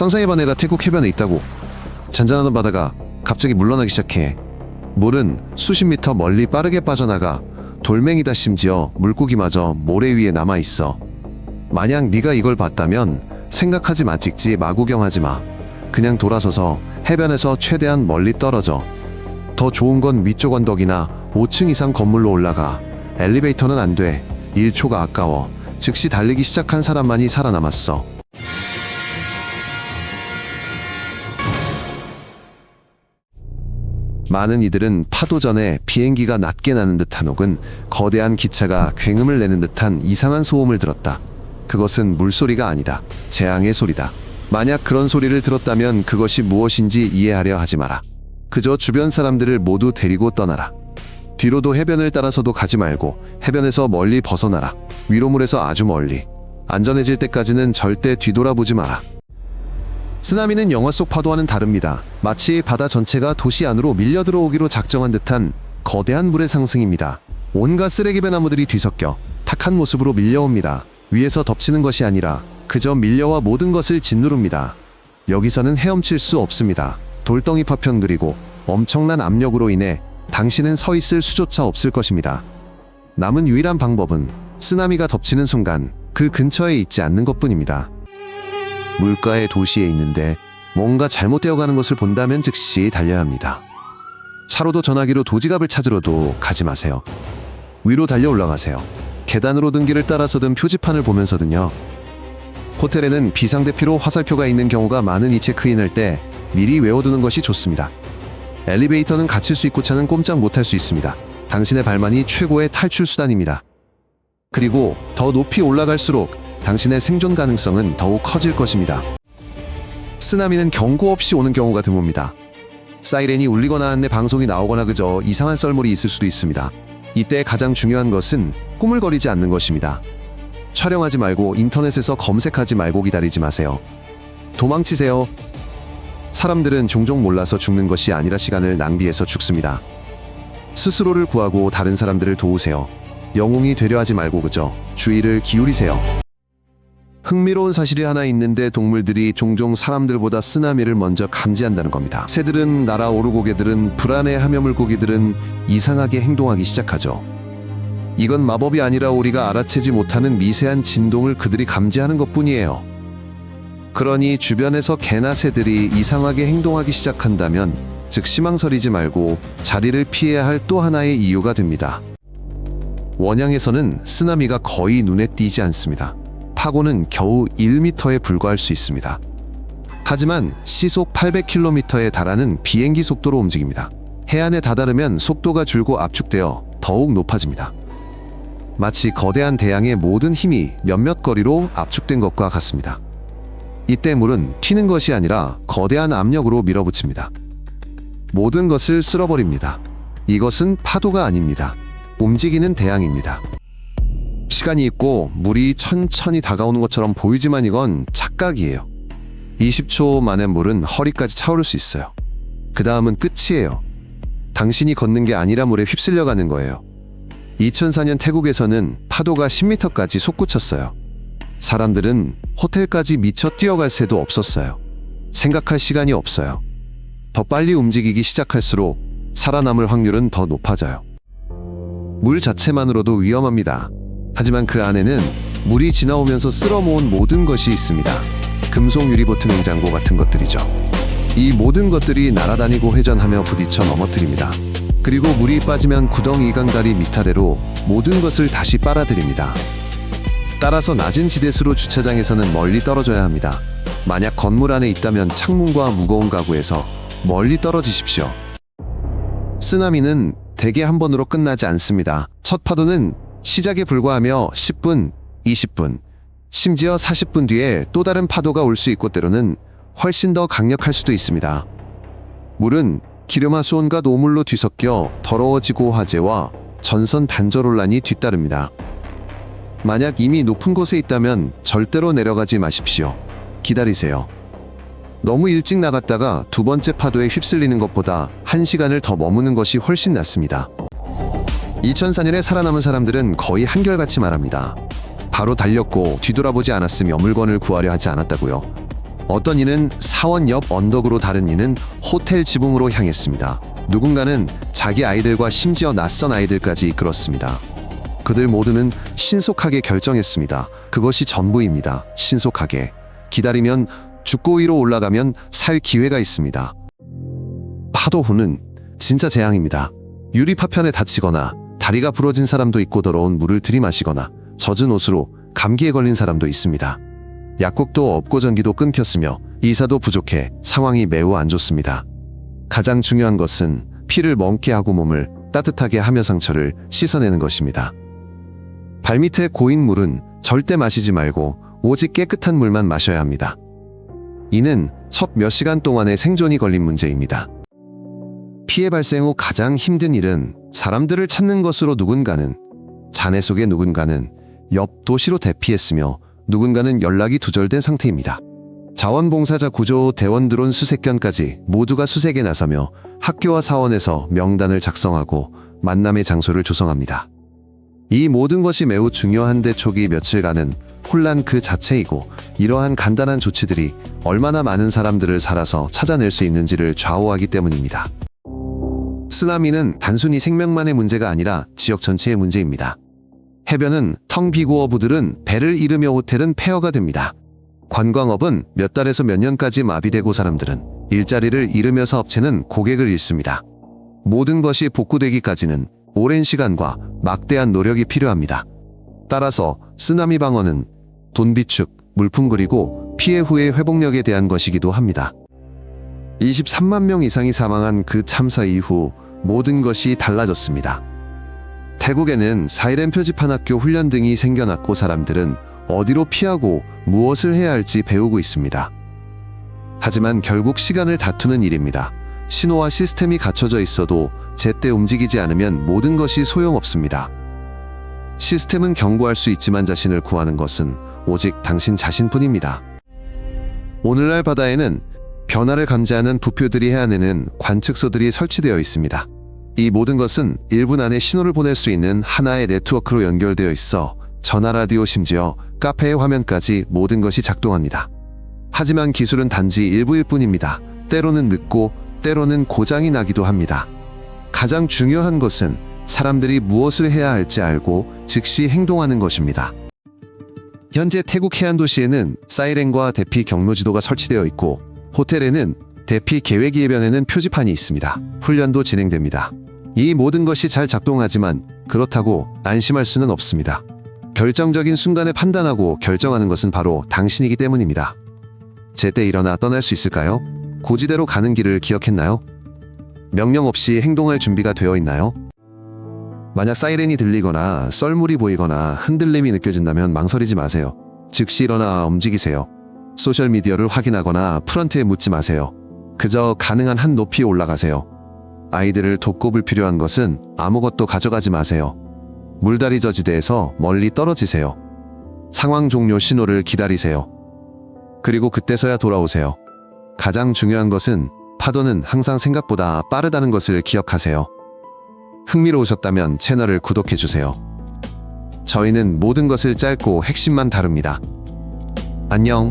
상상해봐, 내가 태국 해변에 있다고. 잔잔하던 바다가 갑자기 물러나기 시작해. 물은 수십 미터 멀리 빠르게 빠져나가. 돌멩이다, 심지어 물고기마저 모래 위에 남아있어. 만약 네가 이걸 봤다면 생각하지 마, 찍지 마, 구경하지 마. 그냥 돌아서서 해변에서 최대한 멀리 떨어져. 더 좋은 건 위쪽 언덕이나 5층 이상 건물로 올라가. 엘리베이터는 안 돼. 1초가 아까워. 즉시 달리기 시작한 사람만이 살아남았어. 많은 이들은 파도 전에 비행기가 낮게 나는 듯한 혹은 거대한 기차가 굉음을 내는 듯한 이상한 소음을 들었다. 그것은 물소리가 아니다. 재앙의 소리다. 만약 그런 소리를 들었다면 그것이 무엇인지 이해하려 하지 마라. 그저 주변 사람들을 모두 데리고 떠나라. 뒤로도 해변을 따라서도 가지 말고 해변에서 멀리 벗어나라. 위로물에서 아주 멀리. 안전해질 때까지는 절대 뒤돌아보지 마라. 쓰나미는 영화 속 파도와는 다릅니다. 마치 바다 전체가 도시 안으로 밀려 들어오기로 작정한 듯한 거대한 물의 상승입니다. 온갖 쓰레기 배나무들이 뒤섞여 탁한 모습으로 밀려옵니다. 위에서 덮치는 것이 아니라 그저 밀려와 모든 것을 짓누릅니다. 여기서는 헤엄칠 수 없습니다. 돌덩이 파편, 그리고 엄청난 압력으로 인해 당신은 서 있을 수조차 없을 것입니다. 남은 유일한 방법은 쓰나미가 덮치는 순간 그 근처에 있지 않는 것뿐입니다. 물가의 도시에 있는데 뭔가 잘못되어 가는 것을 본다면 즉시 달려야 합니다. 차로도 전화기로 도지갑을 찾으러도 가지 마세요. 위로 달려 올라가세요. 계단으로 든 길을 따라서든 표지판을 보면서든요. 호텔에는 비상대피로 화살표가 있는 경우가 많은 이 체크인할 때 미리 외워두는 것이 좋습니다. 엘리베이터는 갇힐 수 있고 차는 꼼짝 못할 수 있습니다. 당신의 발만이 최고의 탈출 수단입니다. 그리고 더 높이 올라갈수록 당신의 생존 가능성은 더욱 커질 것입니다. 쓰나미는 경고 없이 오는 경우가 드뭅니다. 사이렌이 울리거나 안내 방송이 나오거나 그저 이상한 썰물이 있을 수도 있습니다. 이때 가장 중요한 것은 꾸물거리지 않는 것입니다. 촬영하지 말고 인터넷에서 검색하지 말고 기다리지 마세요. 도망치세요. 사람들은 종종 몰라서 죽는 것이 아니라 시간을 낭비해서 죽습니다. 스스로를 구하고 다른 사람들을 도우세요. 영웅이 되려 하지 말고 그저 주의를 기울이세요. 흥미로운 사실이 하나 있는데 동물들이 종종 사람들보다 쓰나미를 먼저 감지한다는 겁니다. 새들은 날아오르고 개들은 불안해하며 물고기들은 이상하게 행동하기 시작하죠. 이건 마법이 아니라 우리가 알아채지 못하는 미세한 진동을 그들이 감지하는 것뿐이에요. 그러니 주변에서 개나 새들이 이상하게 행동하기 시작한다면 즉 희망설이지 말고 자리를 피해야 할 또 하나의 이유가 됩니다. 원양에서는 쓰나미가 거의 눈에 띄지 않습니다. 파고는 겨우 1m에 불과할 수 있습니다. 하지만 시속 800km에 달하는 비행기 속도로 움직입니다. 해안에 다다르면 속도가 줄고 압축되어 더욱 높아집니다. 마치 거대한 대양의 모든 힘이 몇몇 거리로 압축된 것과 같습니다. 이때 물은 튀는 것이 아니라 거대한 압력으로 밀어붙입니다. 모든 것을 쓸어버립니다. 이것은 파도가 아닙니다. 움직이는 대양입니다. 시간이 있고 물이 천천히 다가오는 것처럼 보이지만 이건 착각이에요. 20초 만에 물은 허리까지 차오를 수 있어요. 그 다음은 끝이에요. 당신이 걷는 게 아니라 물에 휩쓸려가는 거예요. 2004년 태국에서는 파도가 10m까지 솟구쳤어요. 사람들은 호텔까지 미쳐 뛰어갈 새도 없었어요. 생각할 시간이 없어요. 더 빨리 움직이기 시작할수록 살아남을 확률은 더 높아져요. 물 자체만으로도 위험합니다. 하지만 그 안에는 물이 지나오면서 쓸어모은 모든 것이 있습니다. 금속 유리보트, 냉장고 같은 것들이죠. 이 모든 것들이 날아다니고 회전하며 부딪혀 넘어뜨립니다. 그리고 물이 빠지면 구덩이, 이강다리, 미타레로 모든 것을 다시 빨아들입니다. 따라서 낮은 지대수로 주차장에서는 멀리 떨어져야 합니다. 만약 건물 안에 있다면 창문과 무거운 가구에서 멀리 떨어지십시오. 쓰나미는 대개 한 번으로 끝나지 않습니다. 첫 파도는 시작에 불과하며 10분, 20분, 심지어 40분 뒤에 또 다른 파도가 올 수 있고 때로는 훨씬 더 강력할 수도 있습니다. 물은 기름하수온과 노물로 뒤섞여 더러워지고 화재와 전선 단절 혼란이 뒤따릅니다. 만약 이미 높은 곳에 있다면 절대로 내려가지 마십시오. 기다리세요. 너무 일찍 나갔다가 두 번째 파도에 휩쓸리는 것보다 1시간을 더 머무는 것이 훨씬 낫습니다. 2004년에 살아남은 사람들은 거의 한결같이 말합니다. 바로 달렸고 뒤돌아보지 않았으며 물건을 구하려 하지 않았다고요. 어떤 이는 사원 옆 언덕으로, 다른 이는 호텔 지붕으로 향했습니다. 누군가는 자기 아이들과 심지어 낯선 아이들까지 이끌었습니다. 그들 모두는 신속하게 결정했습니다. 그것이 전부입니다. 신속하게. 기다리면 죽고 위로 올라가면 살 기회가 있습니다. 파도 후는 진짜 재앙입니다. 유리 파편에 다치거나 다리가 부러진 사람도 있고, 더러운 물을 들이마시거나 젖은 옷으로 감기에 걸린 사람도 있습니다. 약국도 없고 전기도 끊겼으며 의사도 부족해 상황이 매우 안 좋습니다. 가장 중요한 것은 피를 멈게 하고 몸을 따뜻하게 하며 상처를 씻어내는 것입니다. 발밑에 고인 물은 절대 마시지 말고 오직 깨끗한 물만 마셔야 합니다. 이는 첫 몇 시간 동안의 생존이 걸린 문제입니다. 피해 발생 후 가장 힘든 일은 사람들을 찾는 것으로, 누군가는 잔해 속에, 누군가는 옆 도시로 대피했으며 누군가는 연락이 두절된 상태입니다. 자원봉사자, 구조 대원, 드론, 수색견까지 모두가 수색에 나서며 학교와 사원에서 명단을 작성하고 만남의 장소를 조성합니다. 이 모든 것이 매우 중요한데 초기 며칠간은 혼란 그 자체이고, 이러한 간단한 조치들이 얼마나 많은 사람들을 살아서 찾아낼 수 있는지를 좌우하기 때문입니다. 쓰나미는 단순히 생명만의 문제가 아니라 지역 전체의 문제입니다. 해변은 텅 비고 어부들은 배를 잃으며 호텔은 폐허가 됩니다. 관광업은 몇 달에서 몇 년까지 마비되고, 사람들은 일자리를 잃으며 사업체는 고객을 잃습니다. 모든 것이 복구되기까지는 오랜 시간과 막대한 노력이 필요합니다. 따라서 쓰나미 방어는 돈 비축, 물품, 그리고 피해 후의 회복력에 대한 것이기도 합니다. 23만 명 이상이 사망한 그 참사 이후 모든 것이 달라졌습니다. 태국에는 사이렌 표지판, 학교, 훈련 등이 생겨났고, 사람들은 어디로 피하고 무엇을 해야 할지 배우고 있습니다. 하지만 결국 시간을 다투는 일입니다. 신호와 시스템이 갖춰져 있어도 제때 움직이지 않으면 모든 것이 소용없습니다. 시스템은 경고할 수 있지만 자신을 구하는 것은 오직 당신 자신뿐입니다. 오늘날 바다에는 변화를 감지하는 부표들이 해안에는 관측소들이 설치되어 있습니다. 이 모든 것은 1분 안에 신호를 보낼 수 있는 하나의 네트워크로 연결되어 있어 전화, 라디오, 심지어 카페의 화면까지 모든 것이 작동합니다. 하지만 기술은 단지 일부일 뿐입니다. 때로는 늦고 때로는 고장이 나기도 합니다. 가장 중요한 것은 사람들이 무엇을 해야 할지 알고 즉시 행동하는 것입니다. 현재 태국 해안 도시에는 사이렌과 대피 경로지도가 설치되어 있고, 호텔에는 대피 계획이, 해변에는 표지판이 있습니다. 훈련도 진행됩니다. 이 모든 것이 잘 작동하지만 그렇다고 안심할 수는 없습니다. 결정적인 순간에 판단하고 결정하는 것은 바로 당신이기 때문입니다. 제때 일어나 떠날 수 있을까요? 고지대로 가는 길을 기억했나요? 명령 없이 행동할 준비가 되어 있나요? 만약 사이렌이 들리거나 썰물이 보이거나 흔들림이 느껴진다면 망설이지 마세요. 즉시 일어나 움직이세요. 소셜미디어를 확인하거나 프런트에 묻지 마세요. 그저 가능한 한 높이 올라가세요. 아이들을 돕고 불필요한 것은 아무것도 가져가지 마세요. 물다리 저지대에서 멀리 떨어지세요. 상황 종료 신호를 기다리세요. 그리고 그때서야 돌아오세요. 가장 중요한 것은 파도는 항상 생각보다 빠르다는 것을 기억하세요. 흥미로우셨다면 채널을 구독해주세요. 저희는 모든 것을 짧고 핵심만 다룹니다. 안녕.